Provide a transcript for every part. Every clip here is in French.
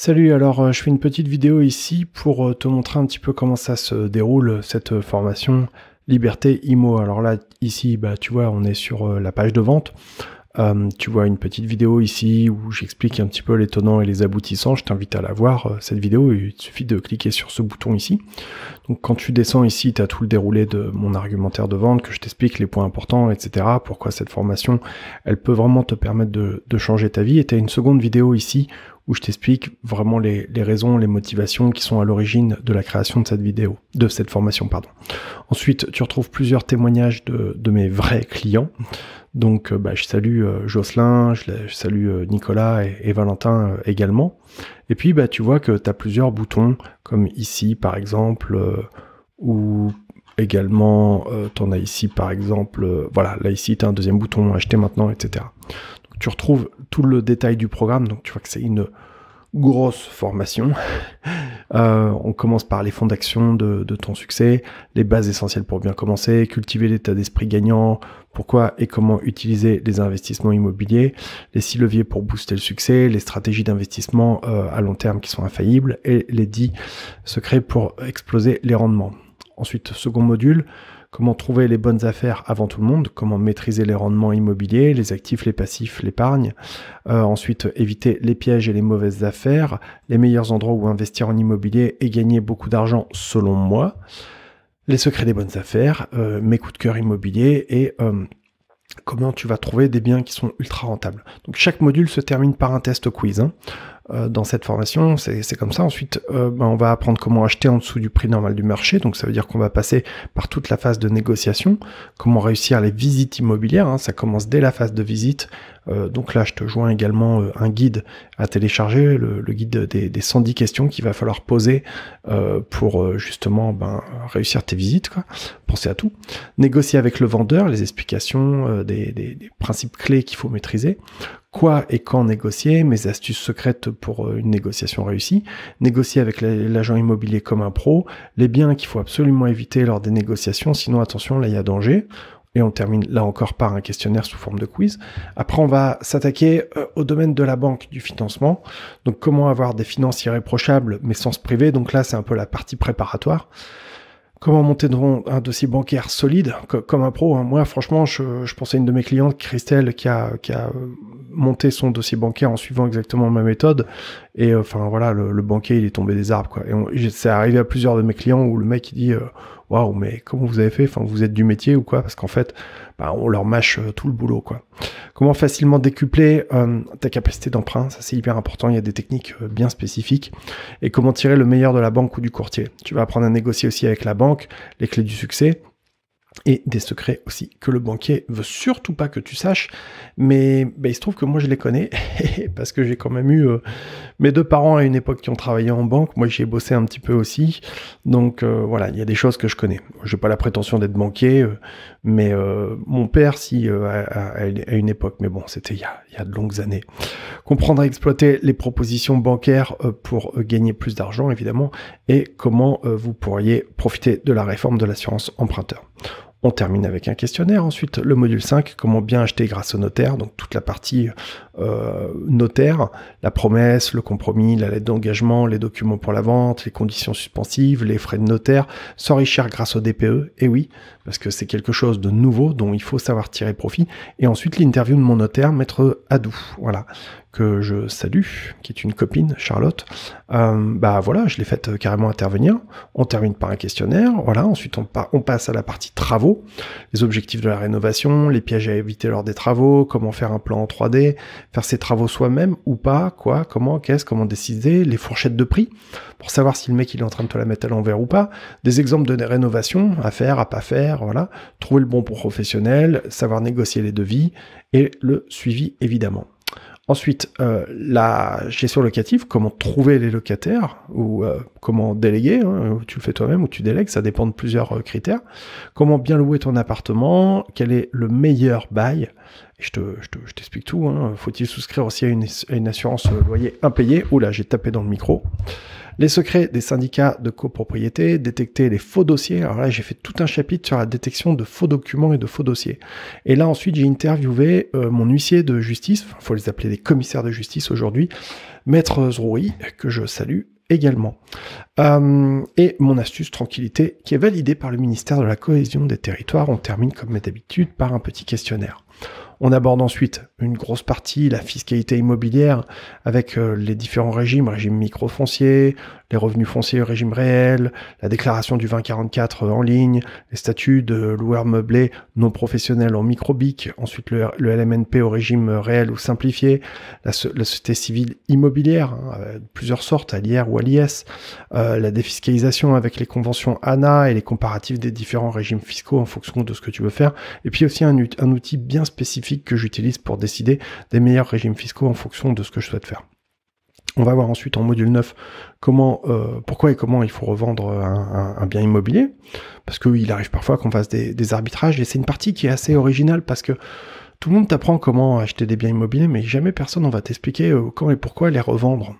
Salut, alors je fais une petite vidéo ici pour te montrer un petit peu comment ça se déroule cette formation Liberté IMO. Alors là, ici, tu vois, on est sur la page de vente. Tu vois une petite vidéo ici où j'explique un petit peu les tenants et les aboutissants. Je t'invite à la voir, cette vidéo. Il suffit de cliquer sur ce bouton ici. Donc quand tu descends ici, tu as tout le déroulé de mon argumentaire de vente, que je t'explique les points importants, etc. Pourquoi cette formation, elle peut vraiment te permettre de changer ta vie. Et tu as une seconde vidéo ici où je t'explique vraiment les raisons, les motivations qui sont à l'origine de la création de cette vidéo, de cette formation, pardon. Ensuite, tu retrouves plusieurs témoignages de mes vrais clients. Donc, je salue Jocelyn, je salue Nicolas et Valentin également. Et puis, tu vois que tu as plusieurs boutons, comme ici, par exemple, ou également, tu en as ici, par exemple, voilà, là, ici, tu as un deuxième bouton, acheter maintenant, etc. Donc, tu retrouves tout le détail du programme, donc tu vois que c'est une grosse formation. On commence par les fonds d'action de ton succès, les bases essentielles pour bien commencer, cultiver l'état d'esprit gagnant, pourquoi et comment utiliser les investissements immobiliers, les 6 leviers pour booster le succès, les stratégies d'investissement à long terme qui sont infaillibles et les 10 secrets pour exploser les rendements. Ensuite, second module, comment trouver les bonnes affaires avant tout le monde, comment maîtriser les rendements immobiliers, les actifs, les passifs, l'épargne. Ensuite, éviter les pièges et les mauvaises affaires, les meilleurs endroits où investir en immobilier et gagner beaucoup d'argent selon moi, les secrets des bonnes affaires, mes coups de cœur immobiliers et comment tu vas trouver des biens qui sont ultra rentables. Donc chaque module se termine par un test quiz. Dans cette formation, c'est comme ça. Ensuite, on va apprendre comment acheter en dessous du prix normal du marché. Donc ça veut dire qu'on va passer par toute la phase de négociation, comment réussir les visites immobilières. Ça commence dès la phase de visite. Donc là, je te joins également un guide à télécharger, le guide des 110 questions qu'il va falloir poser pour justement réussir tes visites, quoi. Pensez à tout. Négocier avec le vendeur, les explications des principes clés qu'il faut maîtriser. Quoi et quand négocier, mes astuces secrètes pour une négociation réussie, négocier avec l'agent immobilier comme un pro, les biens qu'il faut absolument éviter lors des négociations, sinon attention, là il y a danger. Et on termine là encore par un questionnaire sous forme de quiz. Après, on va s'attaquer au domaine de la banque, du financement. Donc comment avoir des finances irréprochables mais sans se priver. Donc là, c'est un peu la partie préparatoire. Comment monter un dossier bancaire solide, comme un pro. Moi, franchement, je pensais à une de mes clientes, Christelle, qui a monté son dossier bancaire en suivant exactement ma méthode. Et voilà, le banquier, il est tombé des arbres, quoi. Et c'est arrivé à plusieurs de mes clients où le mec, il dit waouh, mais comment vous avez fait? Vous êtes du métier ou quoi? Parce qu'en fait, on leur mâche tout le boulot, quoi. Comment facilement décupler ta capacité d'emprunt? Ça, c'est hyper important. Il y a des techniques bien spécifiques. Et comment tirer le meilleur de la banque ou du courtier? Tu vas apprendre à négocier aussi avec la banque, les clés du succès. Et des secrets aussi que le banquier veut surtout pas que tu saches, mais il se trouve que moi je les connais parce que j'ai quand même eu mes deux parents à une époque qui ont travaillé en banque. Moi j'y ai bossé un petit peu aussi, donc voilà, il y a des choses que je connais. J'ai pas la prétention d'être banquier, mais mon père à une époque, mais bon, c'était il y a de longues années. Comprendre à exploiter les propositions bancaires pour gagner plus d'argent évidemment, et comment vous pourriez profiter de la réforme de l'assurance emprunteur. On termine avec un questionnaire. Ensuite, le module 5, comment bien acheter grâce au notaire. Donc toute la partie notaire, la promesse, le compromis, la lettre d'engagement, les documents pour la vente, les conditions suspensives, les frais de notaire, s'enrichir grâce au DPE. Et oui, parce que c'est quelque chose de nouveau dont il faut savoir tirer profit. Et ensuite, l'interview de mon notaire, Maître Adou, voilà, que je salue, qui est une copine, Charlotte. Voilà, je l'ai faite carrément intervenir. On termine par un questionnaire. Voilà, ensuite on passe à la partie travaux, les objectifs de la rénovation, les pièges à éviter lors des travaux, comment faire un plan en 3D, faire ses travaux soi-même ou pas, quoi, comment, qu'est-ce, comment décider, les fourchettes de prix, pour savoir si le mec il est en train de te la mettre à l'envers ou pas, des exemples de rénovation à faire, à pas faire, voilà, trouver le bon professionnel, savoir négocier les devis et le suivi évidemment. Ensuite, la gestion locative, comment trouver les locataires ou comment déléguer, tu le fais toi-même ou tu délègues, ça dépend de plusieurs critères. Comment bien louer ton appartement, quel est le meilleur bail, Et je t'explique tout. Hein. Faut-il souscrire aussi à une assurance loyer impayé? Oula, j'ai tapé dans le micro. Les secrets des syndicats de copropriété, détecter les faux dossiers. Alors là, j'ai fait tout un chapitre sur la détection de faux documents et de faux dossiers. Et là, ensuite, j'ai interviewé mon huissier de justice, il faut les appeler des commissaires de justice aujourd'hui, Maître Zrouy, que je salue également. Et mon astuce tranquillité, qui est validée par le ministère de la Cohésion des Territoires. On termine, comme d'habitude, par un petit questionnaire. On aborde ensuite une grosse partie, la fiscalité immobilière, avec les différents régimes, régime microfoncier, les revenus fonciers au régime réel, la déclaration du 2044 en ligne, les statuts de loueur meublé non professionnel en microbic, ensuite le LMNP au régime réel ou simplifié, la société civile immobilière, plusieurs sortes, à l'IR ou à l'IS, la défiscalisation avec les conventions ANA et les comparatifs des différents régimes fiscaux en fonction de ce que tu veux faire, et puis aussi un outil bien spécifique que j'utilise pour décider des meilleurs régimes fiscaux en fonction de ce que je souhaite faire. On va voir ensuite en module 9 pourquoi et comment il faut revendre un bien immobilier, parce qu'il arrive parfois qu'on fasse des arbitrages, et c'est une partie qui est assez originale, parce que tout le monde t'apprend comment acheter des biens immobiliers, mais jamais personne ne va t'expliquer quand et pourquoi les revendre.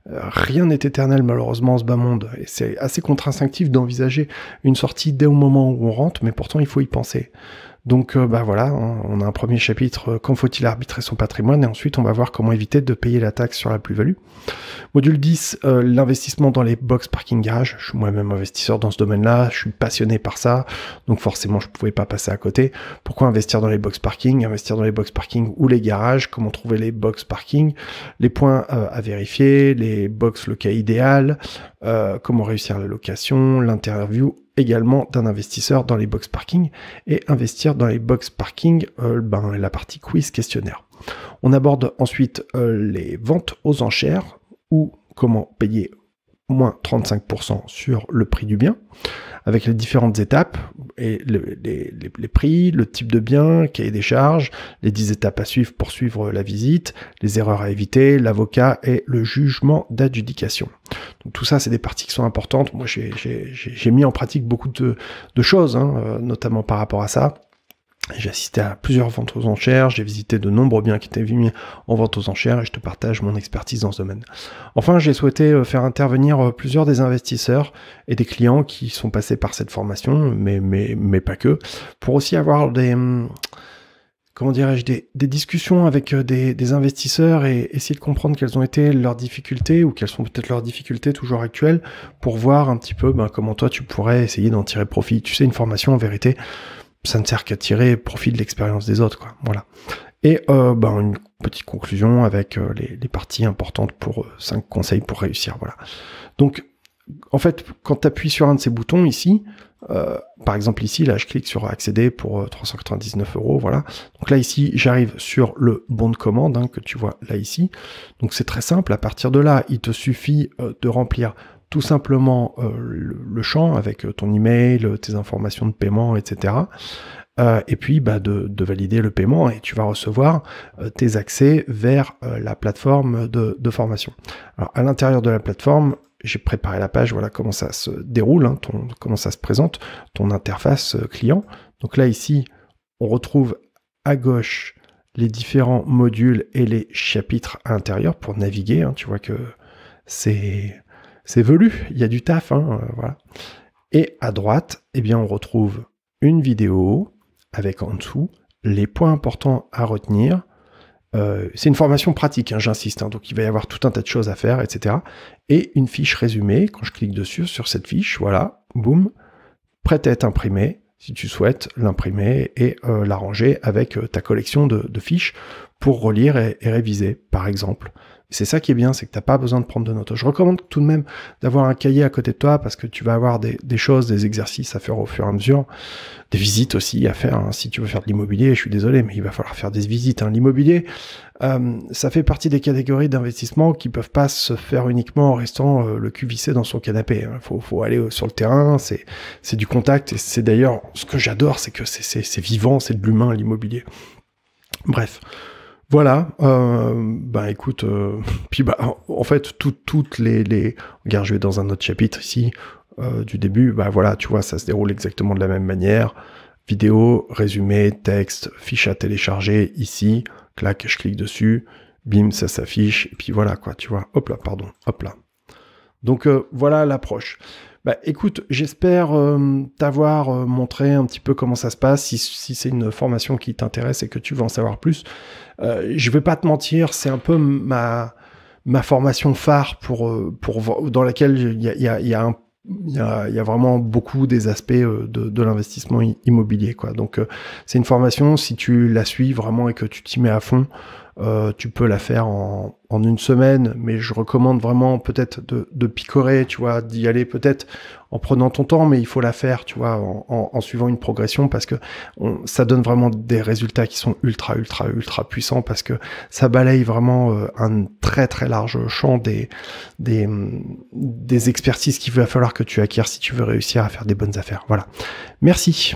Rien n'est éternel malheureusement en ce bas monde, et c'est assez contre-instinctif d'envisager une sortie dès au moment où on rentre, mais pourtant il faut y penser. Donc voilà, on a un premier chapitre, quand faut-il arbitrer son patrimoine, et ensuite on va voir comment éviter de payer la taxe sur la plus-value. Module 10, l'investissement dans les box parking garage. Je suis moi-même investisseur dans ce domaine-là, je suis passionné par ça, donc forcément je ne pouvais pas passer à côté. Pourquoi investir dans les box parking? Investir dans les box parking ou les garages, comment trouver les box parking, les points à vérifier, les box le cas idéal, comment réussir la location, l'interview également d'un investisseur dans les box parking, et investir dans les box parking, la partie quiz questionnaire. On aborde ensuite les ventes aux enchères, ou comment payer moins 35% sur le prix du bien, avec les différentes étapes, et les prix, le type de bien, cahier des charges, les 10 étapes à suivre pour suivre la visite, les erreurs à éviter, l'avocat et le jugement d'adjudication. Donc tout ça, c'est des parties qui sont importantes. Moi, j'ai mis en pratique beaucoup de choses, notamment par rapport à ça. J'ai assisté à plusieurs ventes aux enchères, j'ai visité de nombreux biens qui étaient mis en vente aux enchères, et je te partage mon expertise dans ce domaine. Enfin, j'ai souhaité faire intervenir plusieurs des investisseurs et des clients qui sont passés par cette formation, mais pas que, pour aussi avoir des discussions avec des investisseurs, et essayer de comprendre quelles ont été leurs difficultés, ou quelles sont peut-être leurs difficultés toujours actuelles, pour voir un petit peu comment toi tu pourrais essayer d'en tirer profit. Tu sais, une formation en vérité, ça ne sert qu'à tirer profit de l'expérience des autres, quoi. Voilà. Et une petite conclusion avec les parties importantes pour 5 conseils pour réussir. Voilà. Donc, en fait, quand tu appuies sur un de ces boutons ici, par exemple ici, là, je clique sur accéder pour 399 €. Voilà. Donc là, ici, j'arrive sur le bon de commande que tu vois là ici. Donc c'est très simple. À partir de là, il te suffit de remplir tout simplement le champ avec ton email, tes informations de paiement, etc. Et puis de valider le paiement, et tu vas recevoir tes accès vers la plateforme de formation. Alors à l'intérieur de la plateforme, j'ai préparé la page, voilà comment ça se déroule, comment ça se présente, ton interface client. Donc là ici, on retrouve à gauche les différents modules et les chapitres à l'intérieur pour naviguer. Tu vois que c'est velu, il y a du taf, voilà. Et à droite, on retrouve une vidéo avec en dessous les points importants à retenir. C'est une formation pratique, j'insiste, donc il va y avoir tout un tas de choses à faire, etc. Et une fiche résumée, quand je clique dessus, sur cette fiche, voilà, boum, prête à être imprimée, si tu souhaites l'imprimer et la ranger avec ta collection de fiches pour relire et réviser, par exemple. C'est ça qui est bien, c'est que tu n'as pas besoin de prendre de notes. Je recommande tout de même d'avoir un cahier à côté de toi, parce que tu vas avoir des choses, des exercices à faire au fur et à mesure, des visites aussi à faire. Si tu veux faire de l'immobilier, je suis désolé, mais il va falloir faire des visites. L'immobilier, ça fait partie des catégories d'investissement qui peuvent pas se faire uniquement en restant le cul vissé dans son canapé. Faut aller sur le terrain, c'est du contact, et c'est d'ailleurs ce que j'adore, c'est que c'est vivant, c'est de l'humain, l'immobilier. Bref. Voilà, écoute, en fait, toutes les... Regarde, je vais dans un autre chapitre ici, du début, voilà, tu vois, ça se déroule exactement de la même manière. vidéo, résumé, texte, fiche à télécharger, ici, clac, je clique dessus, bim, ça s'affiche, et puis voilà, quoi, tu vois, hop là, pardon, hop là. Donc voilà l'approche. Bah écoute, j'espère t'avoir montré un petit peu comment ça se passe, si c'est une formation qui t'intéresse et que tu veux en savoir plus. Je vais pas te mentir, c'est un peu ma formation phare dans laquelle il y a vraiment beaucoup des aspects de l'investissement immobilier, quoi. Donc c'est une formation, si tu la suis vraiment et que tu t'y mets à fond, tu peux la faire en une semaine, mais je recommande vraiment peut-être de picorer, tu vois, d'y aller peut-être en prenant ton temps, mais il faut la faire, tu vois, en suivant une progression, parce que ça donne vraiment des résultats qui sont ultra puissants, parce que ça balaye vraiment un très très large champ des expertises qu'il va falloir que tu acquières si tu veux réussir à faire des bonnes affaires. Voilà. Merci.